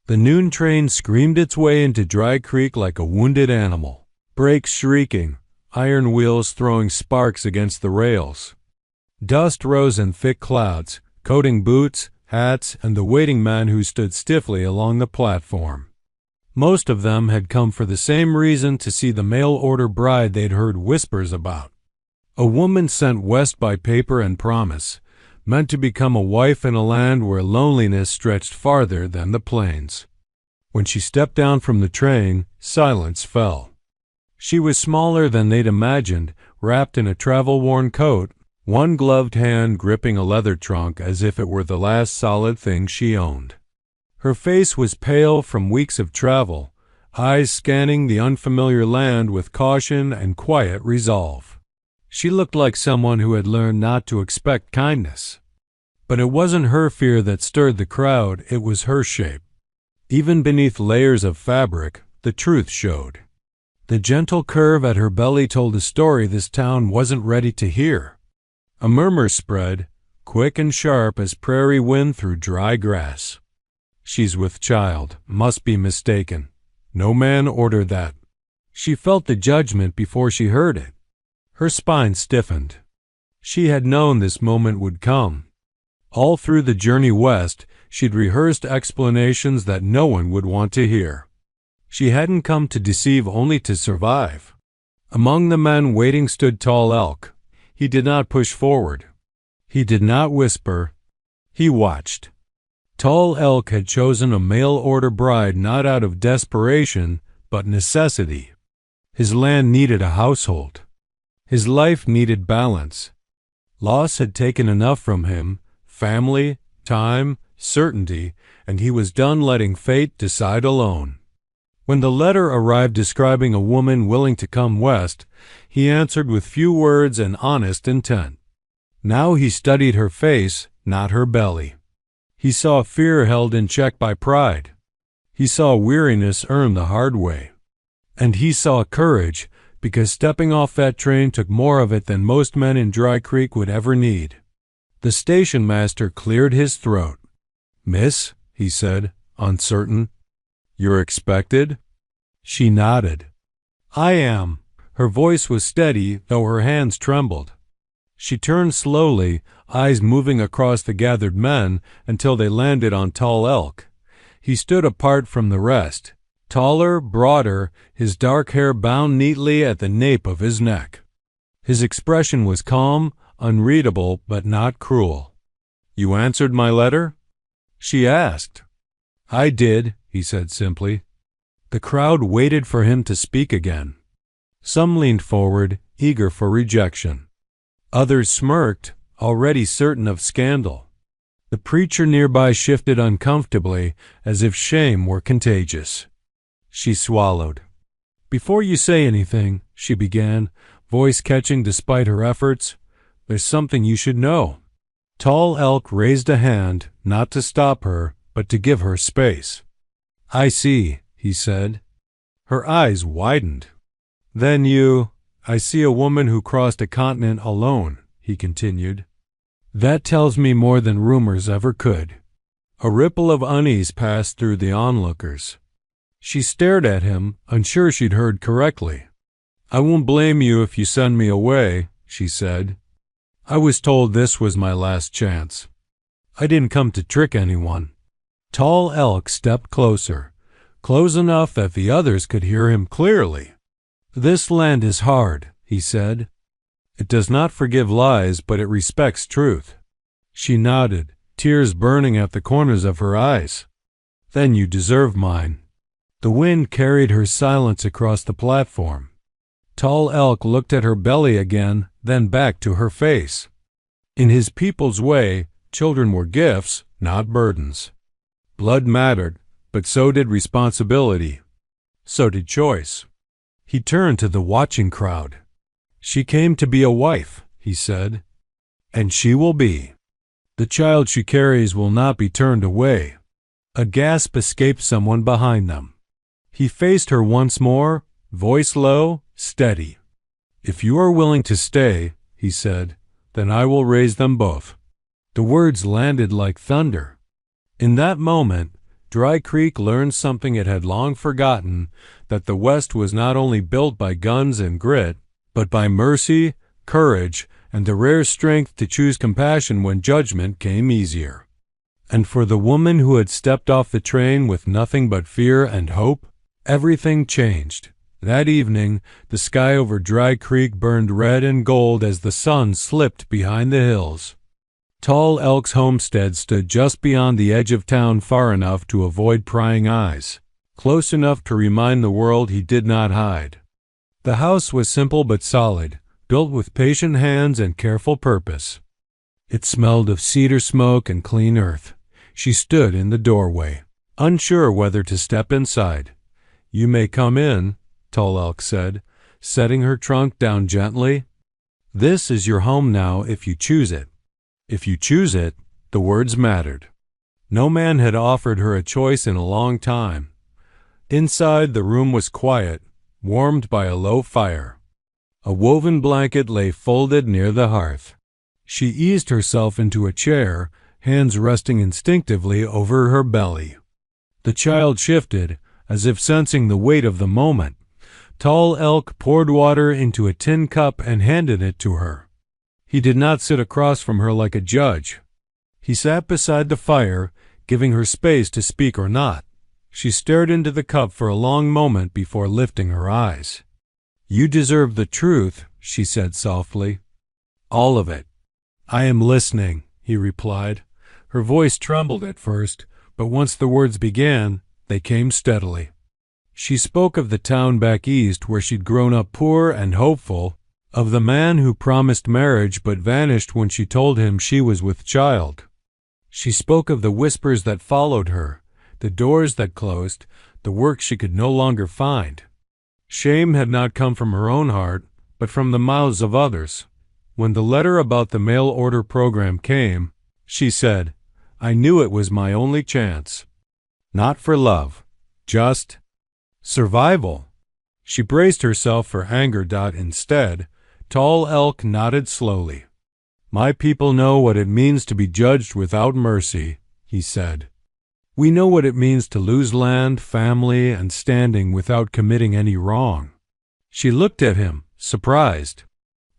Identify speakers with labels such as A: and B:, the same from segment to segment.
A: The noon train screamed its way into Dry Creek like a wounded animal, brakes shrieking, iron wheels throwing sparks against the rails. Dust rose in thick clouds, coating boots, hats, and the waiting men who stood stiffly along the platform. Most of them had come for the same reason, to see the mail-order bride they'd heard whispers about. A woman sent west by paper and promise, meant to become a wife in a land where loneliness stretched farther than the plains. When she stepped down from the train, silence fell. She was smaller than they'd imagined, wrapped in a travel-worn coat, one gloved hand gripping a leather trunk as if it were the last solid thing she owned. Her face was pale from weeks of travel, eyes scanning the unfamiliar land with caution and quiet resolve. She looked like someone who had learned not to expect kindness. But it wasn't her fear that stirred the crowd, it was her shape. Even beneath layers of fabric, the truth showed. The gentle curve at her belly told a story this town wasn't ready to hear. A murmur spread, quick and sharp as prairie wind through dry grass. She's with child, must be mistaken. No man ordered that. She felt the judgment before she heard it. Her spine stiffened. She had known this moment would come. All through the journey west, she'd rehearsed explanations that no one would want to hear. She hadn't come to deceive, only to survive. Among the men waiting stood Tall Elk. He did not push forward. He did not whisper. He watched. Tall Elk had chosen a mail-order bride not out of desperation, but necessity. His land needed a household. His life needed balance. Loss had taken enough from him, family, time, certainty, and he was done letting fate decide alone. When the letter arrived describing a woman willing to come west, he answered with few words and honest intent. Now he studied her face, not her belly. He saw fear held in check by pride. He saw weariness earned the hard way. And he saw courage, because stepping off that train took more of it than most men in Dry Creek would ever need. The station master cleared his throat. "Miss," he said, uncertain. "You're expected?" She nodded. "I am." Her voice was steady, though her hands trembled. She turned slowly, eyes moving across the gathered men until they landed on Tall Elk. He stood apart from the rest, taller, broader, his dark hair bound neatly at the nape of his neck. His expression was calm, unreadable, but not cruel. "You answered my letter?" she asked. "I did," he said simply. The crowd waited for him to speak again. Some leaned forward, eager for rejection. Others smirked, already certain of scandal. The preacher nearby shifted uncomfortably, as if shame were contagious. She swallowed. "Before you say anything," she began, voice catching despite her efforts, "there's something you should know." Tall Elk raised a hand, not to stop her, but to give her space. "I see," he said. Her eyes widened. "Then I see a woman who crossed a continent alone," he continued. "That tells me more than rumors ever could." A ripple of unease passed through the onlookers. She stared at him, unsure she'd heard correctly. "I won't blame you if you send me away," she said. "I was told this was my last chance. I didn't come to trick anyone." Tall Elk stepped closer, close enough that the others could hear him clearly. "This land is hard," he said. "It does not forgive lies, but it respects truth." She nodded, tears burning at the corners of her eyes. "Then you deserve mine." The wind carried her silence across the platform. Tall Elk looked at her belly again, then back to her face. In his people's way, children were gifts, not burdens. Blood mattered, but so did responsibility. So did choice. He turned to the watching crowd. "She came to be a wife," he said, "and she will be. The child she carries will not be turned away." A gasp escaped someone behind them. He faced her once more, voice low, steady. "If you are willing to stay," he said, "then I will raise them both." The words landed like thunder. In that moment, Dry Creek learned something it had long forgotten, that the West was not only built by guns and grit, but by mercy, courage, and the rare strength to choose compassion when judgment came easier. And for the woman who had stepped off the train with nothing but fear and hope, everything changed. That evening, the sky over Dry Creek burned red and gold as the sun slipped behind the hills. Tall Elk's homestead stood just beyond the edge of town, far enough to avoid prying eyes, close enough to remind the world he did not hide. The house was simple but solid, built with patient hands and careful purpose. It smelled of cedar smoke and clean earth. She stood in the doorway, unsure whether to step inside. "You may come in," Tall Elk said, setting her trunk down gently. "This is your home now if you choose it." If you choose it, the words mattered. No man had offered her a choice in a long time. Inside, the room was quiet, warmed by a low fire. A woven blanket lay folded near the hearth. She eased herself into a chair, hands resting instinctively over her belly. The child shifted, as if sensing the weight of the moment. Tall Elk poured water into a tin cup and handed it to her. He did not sit across from her like a judge. He sat beside the fire, giving her space to speak or not. She stared into the cup for a long moment before lifting her eyes. "You deserve the truth," she said softly. "All of it." "I am listening," he replied. Her voice trembled at first, but once the words began, they came steadily. She spoke of the town back east where she'd grown up poor and hopeful, of the man who promised marriage but vanished when she told him she was with child. She spoke of the whispers that followed her, the doors that closed, the work she could no longer find. Shame had not come from her own heart, but from the mouths of others. When the letter about the mail order program came, she said, "I knew it was my only chance. Not for love, just survival." She braced herself for anger. Instead, Tall Elk nodded slowly. "My people know what it means to be judged without mercy," he said. "We know what it means to lose land, family, and standing without committing any wrong." She looked at him, surprised.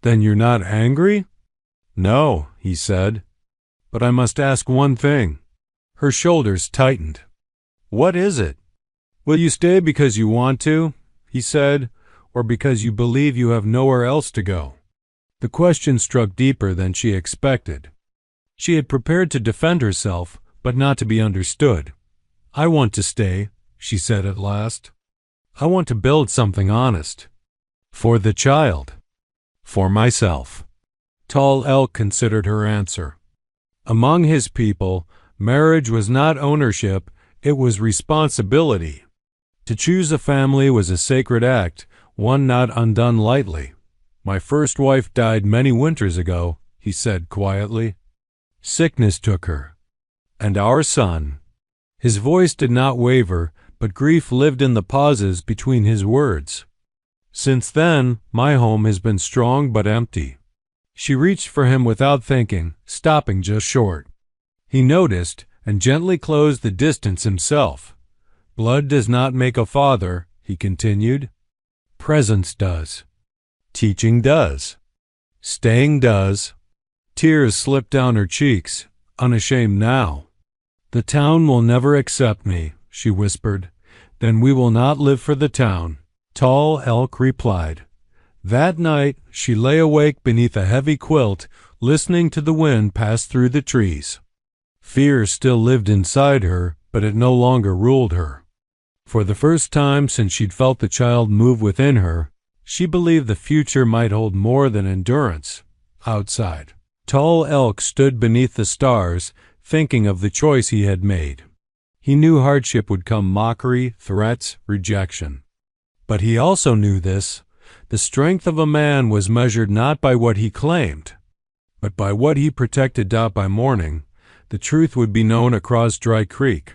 A: "Then you're not angry?" "No," he said. "But I must ask one thing." Her shoulders tightened. "What is it?" "Will you stay because you want to?" he said, "or because you believe you have nowhere else to go?" The question struck deeper than she expected. She had prepared to defend herself, but not to be understood. "I want to stay," she said at last. "I want to build something honest. For the child. For myself." Tall Elk considered her answer. Among his people, marriage was not ownership, it was responsibility. To choose a family was a sacred act, one not undone lightly. "My first wife died many winters ago," he said quietly. "Sickness took her. And our son." His voice did not waver, but grief lived in the pauses between his words. "Since then, my home has been strong but empty." She reached for him without thinking, stopping just short. He noticed and gently closed the distance himself. "Blood does not make a father," he continued. "Presence does. Teaching does. Staying does." Tears slipped down her cheeks, unashamed now. "The town will never accept me," she whispered. "Then we will not live for the town," Tall Elk replied. That night she lay awake beneath a heavy quilt, listening to the wind pass through the trees. Fear still lived inside her, but it no longer ruled her. For the first time since she'd felt the child move within her, she believed the future might hold more than endurance. Outside, Tall Elk stood beneath the stars, thinking of the choice he had made. He knew hardship would come: mockery, threats, rejection. But he also knew this: the strength of a man was measured not by what he claimed, but by what he protected. By morning, the truth would be known across Dry Creek.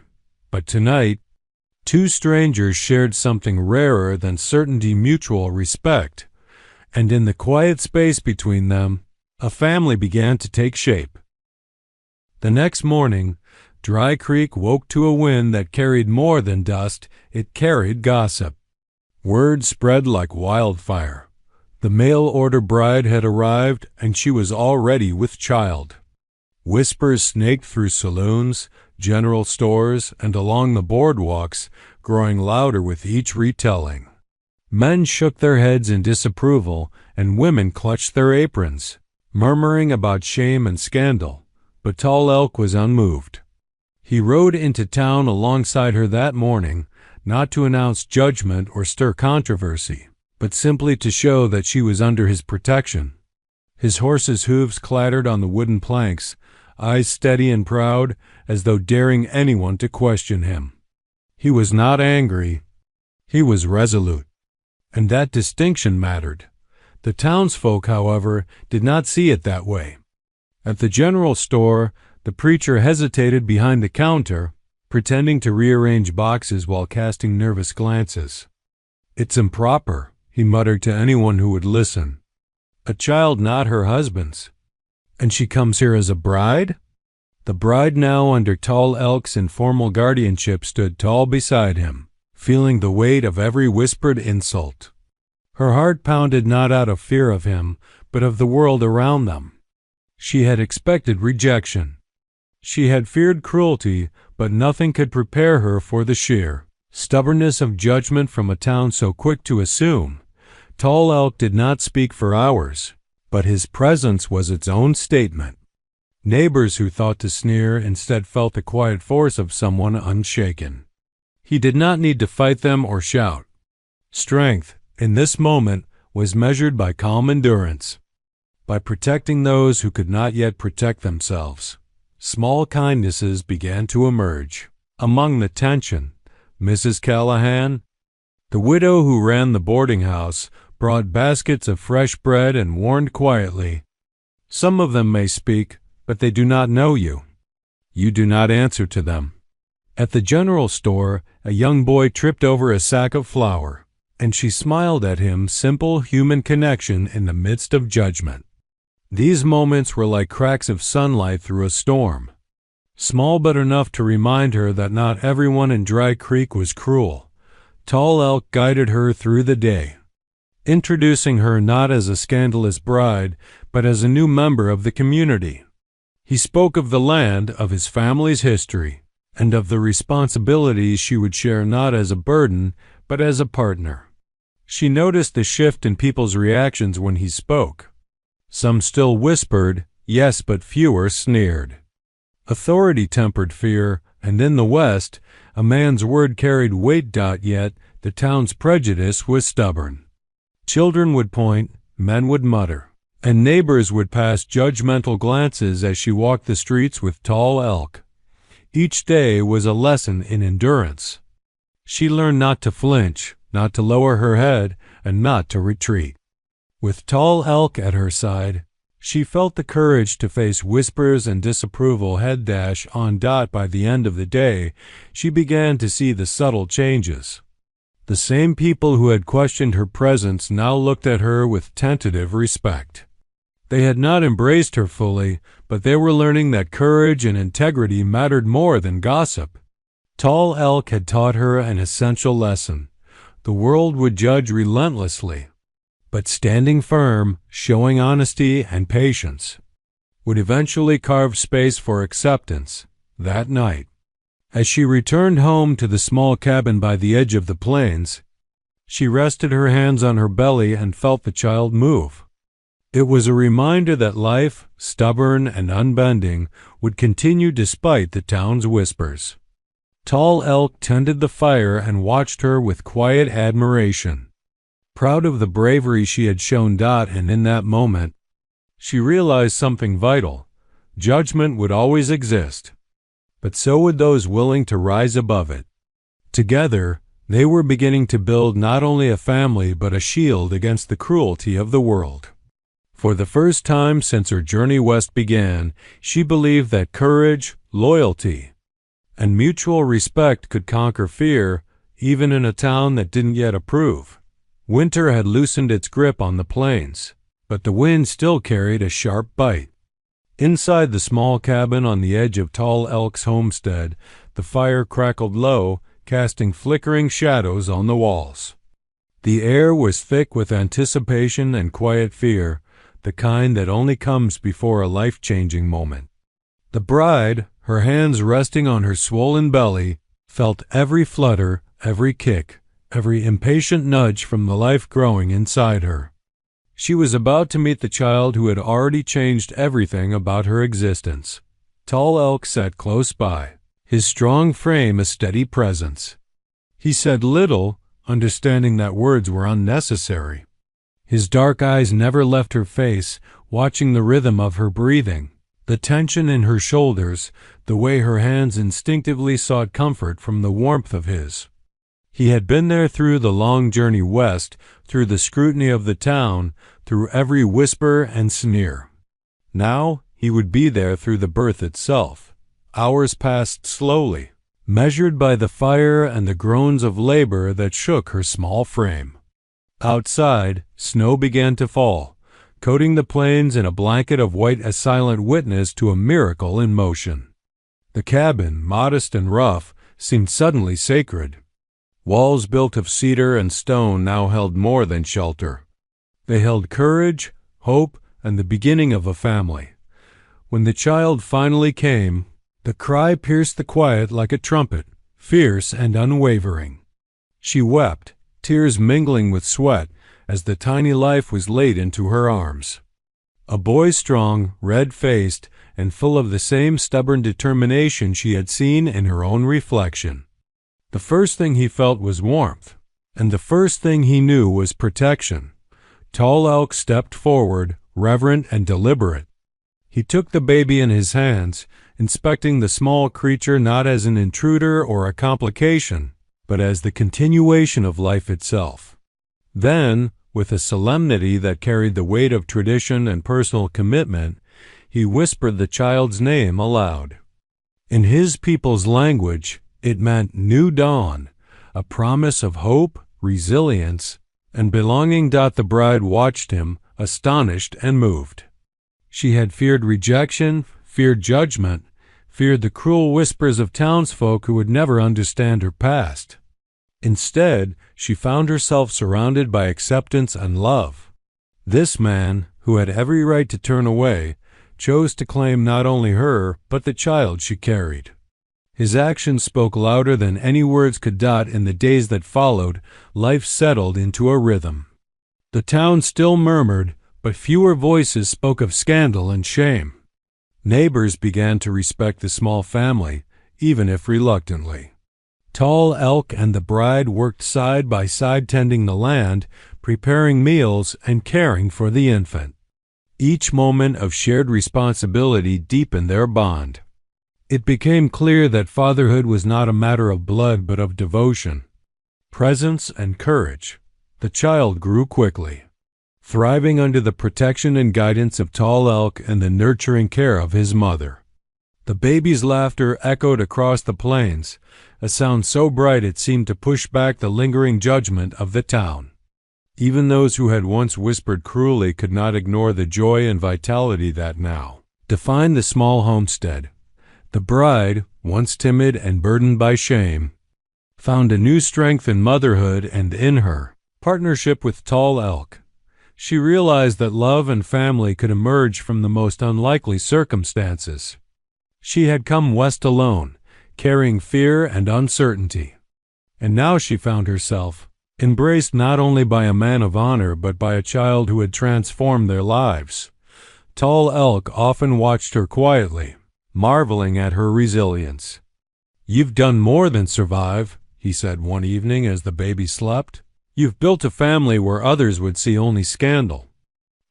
A: But tonight, two strangers shared something rarer than certainty: mutual respect. And in the quiet space between them, a family began to take shape. The next morning, Dry Creek woke to a wind that carried more than dust, it carried gossip. Word spread like wildfire. The mail-order bride had arrived, and she was already with child. Whispers snaked through saloons, general stores, and along the boardwalks, growing louder with each retelling. Men shook their heads in disapproval, and women clutched their aprons, murmuring about shame and scandal, but Tall Elk was unmoved. He rode into town alongside her that morning, not to announce judgment or stir controversy, but simply to show that she was under his protection. His horse's hooves clattered on the wooden planks, eyes steady and proud, as though daring anyone to question him. He was not angry. He was resolute. And that distinction mattered. The townsfolk, however, did not see it that way. At the general store, the preacher hesitated behind the counter, pretending to rearrange boxes while casting nervous glances. "It's improper," he muttered to anyone who would listen. "A child not her husband's. And she comes here as a bride?" The bride, now under Tall Elk's informal guardianship, stood tall beside him, feeling the weight of every whispered insult. Her heart pounded not out of fear of him, but of the world around them. She had expected rejection. She had feared cruelty, but nothing could prepare her for the sheer stubbornness of judgment from a town so quick to assume. Tall Elk did not speak for hours, but his presence was its own statement. Neighbors who thought to sneer instead felt the quiet force of someone unshaken. He did not need to fight them or shout. Strength, in this moment, was measured by calm endurance, by protecting those who could not yet protect themselves. Small kindnesses began to emerge. Among the tension, Mrs. Callahan, the widow who ran the boarding house, brought baskets of fresh bread and warned quietly, "Some of them may speak, but they do not know you. You do not answer to them." At the general store, a young boy tripped over a sack of flour, and she smiled at him, simple human connection in the midst of judgment. These moments were like cracks of sunlight through a storm, small but enough to remind her that not everyone in Dry Creek was cruel. Tall Elk guided her through the day, introducing her not as a scandalous bride, but as a new member of the community. He spoke of the land, of his family's history, and of the responsibilities she would share not as a burden, but as a partner. She noticed the shift in people's reactions when he spoke. Some still whispered, yes, but fewer sneered. Authority tempered fear, and in the West, a man's word carried weight. Yet the town's prejudice was stubborn. Children would point, men would mutter, and neighbors would pass judgmental glances as she walked the streets with Tall Elk. Each day was a lesson in endurance. She learned not to flinch, not to lower her head, and not to retreat. With Tall Elk at her side, she felt the courage to face whispers and disapproval. By the end of the day, she began to see the subtle changes. The same people who had questioned her presence now looked at her with tentative respect. They had not embraced her fully, but they were learning that courage and integrity mattered more than gossip. Tall Elk had taught her an essential lesson. The world would judge relentlessly, but standing firm, showing honesty and patience, would eventually carve space for acceptance. That night, as she returned home to the small cabin by the edge of the plains, she rested her hands on her belly and felt the child move. It was a reminder that life, stubborn and unbending, would continue despite the town's whispers. Tall Elk tended the fire and watched her with quiet admiration, proud of the bravery she had shown. And in that moment, she realized something vital. Judgment would always exist, but so would those willing to rise above it. Together, they were beginning to build not only a family but a shield against the cruelty of the world. For the first time since her journey west began, she believed that courage, loyalty, and mutual respect could conquer fear, even in a town that didn't yet approve. Winter had loosened its grip on the plains, but the wind still carried a sharp bite. Inside the small cabin on the edge of Tall Elk's homestead, the fire crackled low, casting flickering shadows on the walls. The air was thick with anticipation and quiet fear, the kind that only comes before a life-changing moment. The bride, her hands resting on her swollen belly, felt every flutter, every kick, every impatient nudge from the life growing inside her. She was about to meet the child who had already changed everything about her existence. Tall Elk sat close by, his strong frame a steady presence. He said little, understanding that words were unnecessary. His dark eyes never left her face, watching the rhythm of her breathing, the tension in her shoulders, the way her hands instinctively sought comfort from the warmth of his. He had been there through the long journey west, through the scrutiny of the town, through every whisper and sneer. Now he would be there through the birth itself. Hours passed slowly, measured by the fire and the groans of labor that shook her small frame. Outside, snow began to fall, coating the plains in a blanket of white as silent witness to a miracle in motion. The cabin, modest and rough, seemed suddenly sacred. Walls built of cedar and stone now held more than shelter. They held courage, hope, and the beginning of a family. When the child finally came, the cry pierced the quiet like a trumpet, fierce and unwavering. She wept, tears mingling with sweat, as the tiny life was laid into her arms. A boy strong, red-faced, and full of the same stubborn determination she had seen in her own reflection. The first thing he felt was warmth, and the first thing he knew was protection. Tall Elk stepped forward, reverent and deliberate. He took the baby in his hands, inspecting the small creature not as an intruder or a complication, but as the continuation of life itself. Then, with a solemnity that carried the weight of tradition and personal commitment, he whispered the child's name aloud. In his people's language, it meant new dawn, a promise of hope, resilience, and belonging. The bride watched him, astonished and moved. She had feared rejection, feared judgment, feared the cruel whispers of townsfolk who would never understand her past. Instead, she found herself surrounded by acceptance and love. This man, who had every right to turn away, chose to claim not only her, but the child she carried. His actions spoke louder than any words could. In the days that followed, life settled into a rhythm. The town still murmured, but fewer voices spoke of scandal and shame. Neighbors began to respect the small family, even if reluctantly. Tall Elk and the bride worked side by side tending the land, preparing meals and caring for the infant. Each moment of shared responsibility deepened their bond. It became clear that fatherhood was not a matter of blood but of devotion, presence, and courage. The child grew quickly, thriving under the protection and guidance of Tall Elk and the nurturing care of his mother. The baby's laughter echoed across the plains, a sound so bright it seemed to push back the lingering judgment of the town. Even those who had once whispered cruelly could not ignore the joy and vitality that now defined the small homestead. The bride, once timid and burdened by shame, found a new strength in motherhood and in her partnership with Tall Elk. She realized that love and family could emerge from the most unlikely circumstances. She had come west alone, carrying fear and uncertainty. And now she found herself embraced not only by a man of honor but by a child who had transformed their lives. Tall Elk often watched her quietly, marveling at her resilience. "You've done more than survive," he said one evening as the baby slept. "You've built a family where others would see only scandal.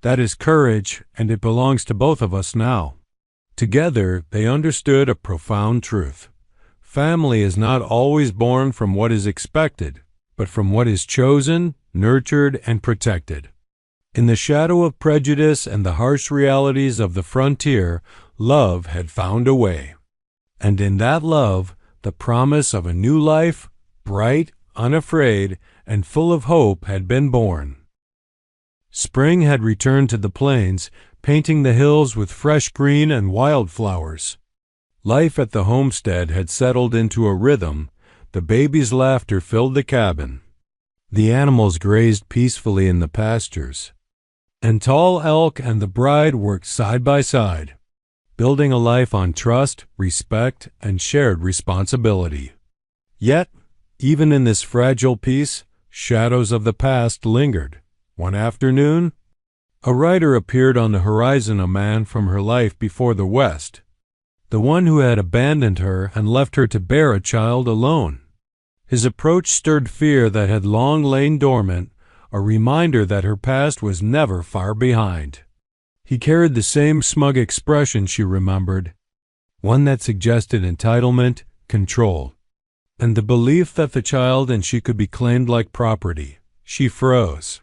A: That is courage, and it belongs to both of us now." Together, they understood a profound truth. Family is not always born from what is expected, but from what is chosen, nurtured, and protected. In the shadow of prejudice and the harsh realities of the frontier, love had found a way. And in that love, the promise of a new life, bright, unafraid, and full of hope, had been born. Spring had returned to the plains, painting the hills with fresh green and wildflowers. Life at the homestead had settled into a rhythm. The baby's laughter filled the cabin. The animals grazed peacefully in the pastures. And Tall Elk and the bride worked side by side, building a life on trust, respect, and shared responsibility. Yet, even in this fragile peace, shadows of the past lingered. One afternoon, a rider appeared on the horizon, a man from her life before the West, the one who had abandoned her and left her to bear a child alone. His approach stirred fear that had long lain dormant, a reminder that her past was never far behind. He carried the same smug expression she remembered, one that suggested entitlement, control, and the belief that the child and she could be claimed like property. She froze,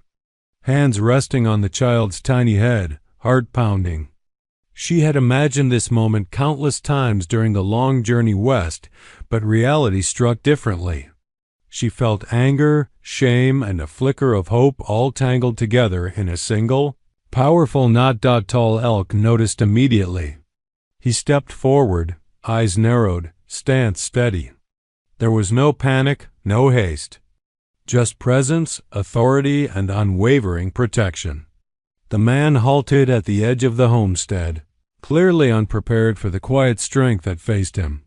A: hands resting on the child's tiny head, heart pounding. She had imagined this moment countless times during the long journey west, but reality struck differently. She felt anger, shame, and a flicker of hope all tangled together in a single, powerful knot. Tall Elk noticed immediately. He stepped forward, eyes narrowed, stance steady. There was no panic, no haste. Just presence, authority, and unwavering protection. The man halted at the edge of the homestead, clearly unprepared for the quiet strength that faced him.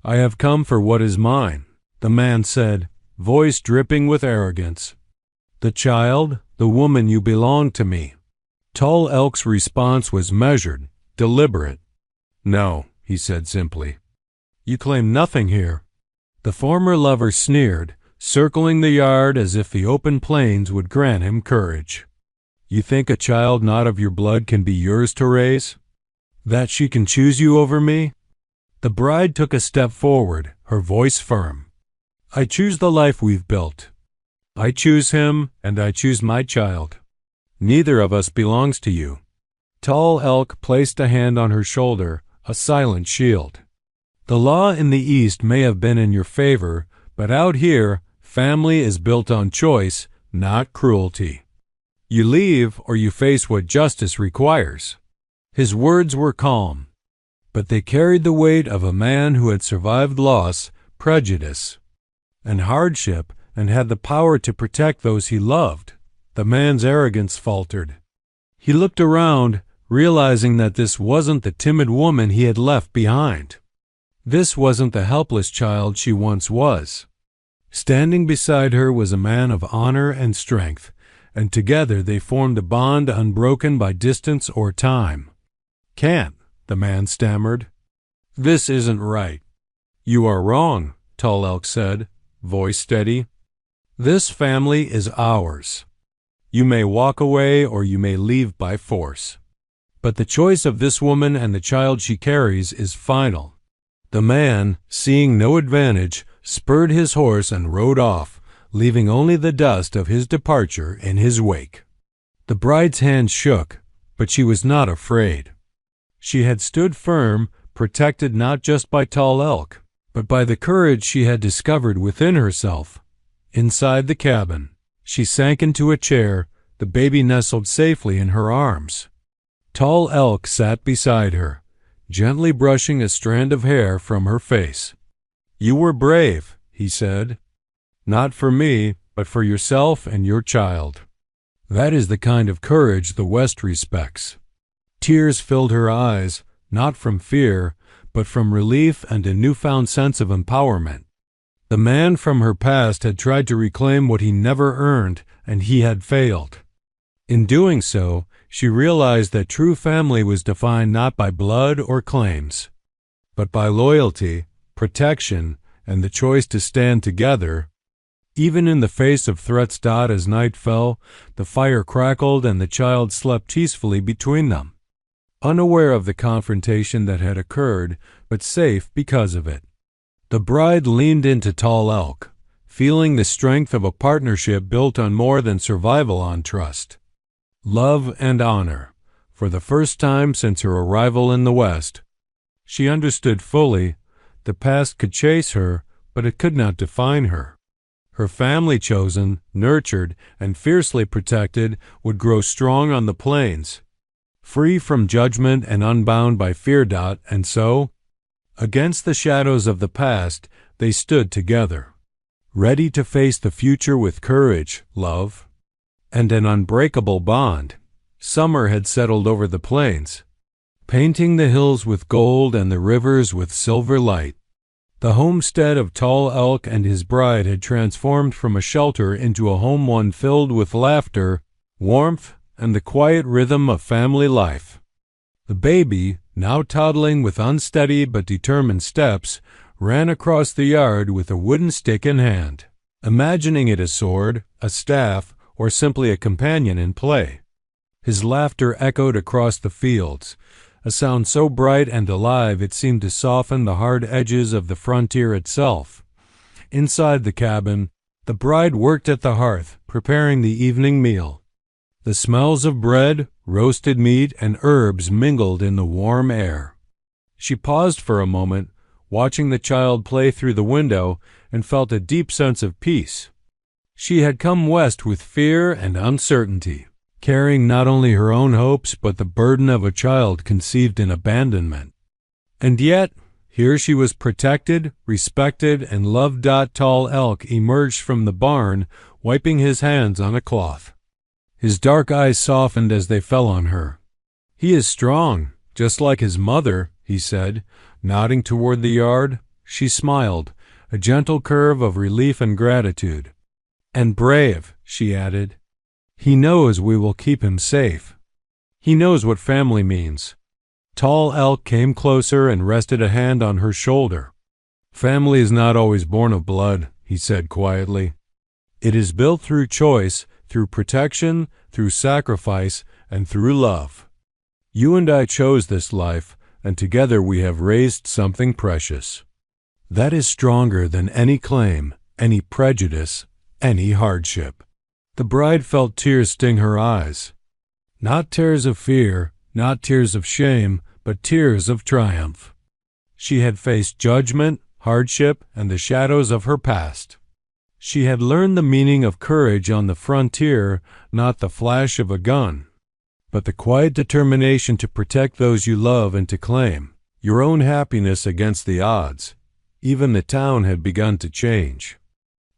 A: "I have come for what is mine," the man said, voice dripping with arrogance. "The child, the woman you belong to me." Tall Elk's response was measured, deliberate. "No," he said simply. "You claim nothing here." The former lover sneered, circling the yard as if the open plains would grant him courage. "You think a child not of your blood can be yours to raise? That she can choose you over me?" The bride took a step forward, her voice firm. "I choose the life we've built. I choose him, and I choose my child. Neither of us belongs to you." Tall Elk placed a hand on her shoulder, a silent shield. "The law in the East may have been in your favor, but out here, family is built on choice, not cruelty. You leave or you face what justice requires." His words were calm, but they carried the weight of a man who had survived loss, prejudice, and hardship, and had the power to protect those he loved. The man's arrogance faltered. He looked around, realizing that this wasn't the timid woman he had left behind. This wasn't the helpless child she once was. Standing beside her was a man of honor and strength, and together they formed a bond unbroken by distance or time. "Can't," the man stammered. "This isn't right." "You are wrong," Tall Elk said, voice steady. "This family is ours. You may walk away or you may leave by force. But the choice of this woman and the child she carries is final." The man, seeing no advantage, spurred his horse and rode off, leaving only the dust of his departure in his wake. The bride's hand shook, but she was not afraid. She had stood firm, protected not just by Tall Elk, but by the courage she had discovered within herself. Inside the cabin, she sank into a chair, the baby nestled safely in her arms. Tall Elk sat beside her, gently brushing a strand of hair from her face. "You were brave," he said. "Not for me, but for yourself and your child. That is the kind of courage the West respects." Tears filled her eyes, not from fear, but from relief and a newfound sense of empowerment. The man from her past had tried to reclaim what he never earned, and he had failed. In doing so, she realized that true family was defined not by blood or claims, but by loyalty, protection, and the choice to stand together. Even in the face of threats. As night fell, the fire crackled and the child slept peacefully between them, unaware of the confrontation that had occurred, but safe because of it. The bride leaned into Tall Elk, feeling the strength of a partnership built on more than survival, on trust, love, and honor. For the first time since her arrival in the West, she understood fully the past could chase her, but it could not define her. Her family, chosen, nurtured, and fiercely protected, would grow strong on the plains, free from judgment and unbound by fear. And so, against the shadows of the past, they stood together, ready to face the future with courage, love, and an unbreakable bond. Summer had settled over the plains, painting the hills with gold and the rivers with silver light. The homestead of Tall Elk and his bride had transformed from a shelter into a home, one filled with laughter, warmth, and the quiet rhythm of family life. The baby, now toddling with unsteady but determined steps, ran across the yard with a wooden stick in hand, imagining it a sword, a staff, or simply a companion in play. His laughter echoed across the fields, a sound so bright and alive it seemed to soften the hard edges of the frontier itself. Inside the cabin, the bride worked at the hearth, preparing the evening meal. The smells of bread, roasted meat, and herbs mingled in the warm air. She paused for a moment, watching the child play through the window, and felt a deep sense of peace. She had come west with fear and uncertainty, carrying not only her own hopes but the burden of a child conceived in abandonment. And yet, here she was protected, respected, and loved. Tall Elk emerged from the barn, wiping his hands on a cloth. His dark eyes softened as they fell on her. "He is strong, just like his mother," he said, nodding toward the yard. She smiled, a gentle curve of relief and gratitude. "And brave," she added. "He knows we will keep him safe. He knows what family means." Tall Elk came closer and rested a hand on her shoulder. "Family is not always born of blood," he said quietly. "It is built through choice, through protection, through sacrifice, and through love. You and I chose this life, and together we have raised something precious. That is stronger than any claim, any prejudice, any hardship." The bride felt tears sting her eyes. Not tears of fear, not tears of shame, but tears of triumph. She had faced judgment, hardship, and the shadows of her past. She had learned the meaning of courage on the frontier, not the flash of a gun, but the quiet determination to protect those you love and to claim your own happiness against the odds. Even the town had begun to change.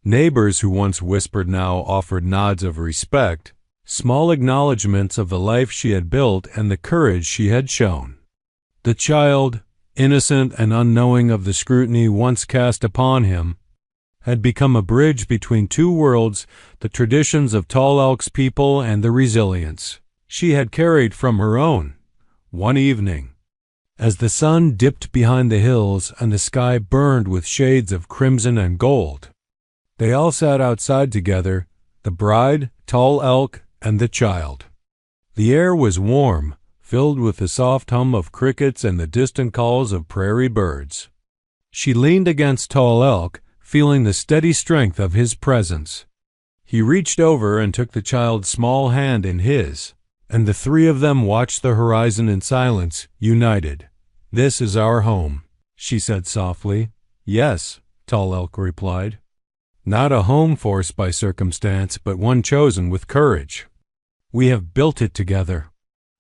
A: Neighbors who once whispered now offered nods of respect, small acknowledgments of the life she had built and the courage she had shown. The child, innocent and unknowing of the scrutiny once cast upon him, had become a bridge between two worlds, the traditions of Tall Elk's people and the resilience she had carried from her own. One evening, as the sun dipped behind the hills and the sky burned with shades of crimson and gold, they all sat outside together, the bride, Tall Elk, and the child. The air was warm, filled with the soft hum of crickets and the distant calls of prairie birds. She leaned against Tall Elk, feeling the steady strength of his presence. He reached over and took the child's small hand in his, and the three of them watched the horizon in silence, united. "This is our home," she said softly. "Yes," Tall Elk replied. "Not a home forced by circumstance, but one chosen with courage. We have built it together."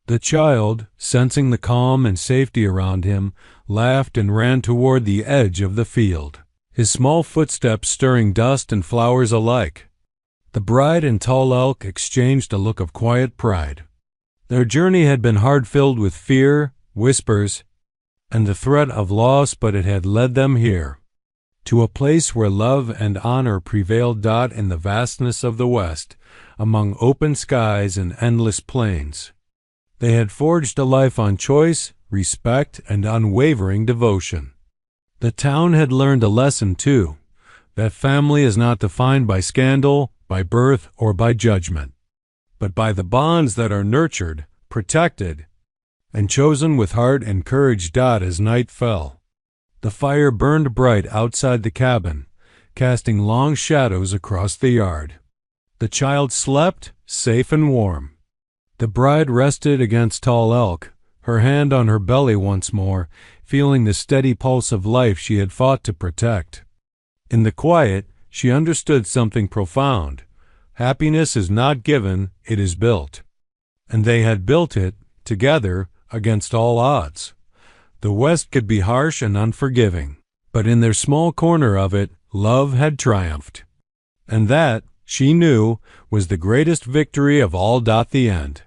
A: The child, sensing the calm and safety around him, laughed and ran toward the edge of the field, his small footsteps stirring dust and flowers alike. The bride and Tall Elk exchanged a look of quiet pride. Their journey had been hard, filled with fear, whispers, and the threat of loss, but it had led them here, to a place where love and honor prevailed. In the vastness of the West, among open skies and endless plains, they had forged a life on choice, respect, and unwavering devotion. The town had learned a lesson, too, that family is not defined by scandal, by birth, or by judgment, but by the bonds that are nurtured, protected, and chosen with heart and courage. As night fell, the fire burned bright outside the cabin, casting long shadows across the yard. The child slept, safe and warm. The bride rested against Tall Elk, her hand on her belly once more, feeling the steady pulse of life she had fought to protect. In the quiet, she understood something profound. Happiness is not given, it is built. And they had built it together against all odds. The West could be harsh and unforgiving, but in their small corner of it, love had triumphed. And that, she knew, was the greatest victory of all. The end.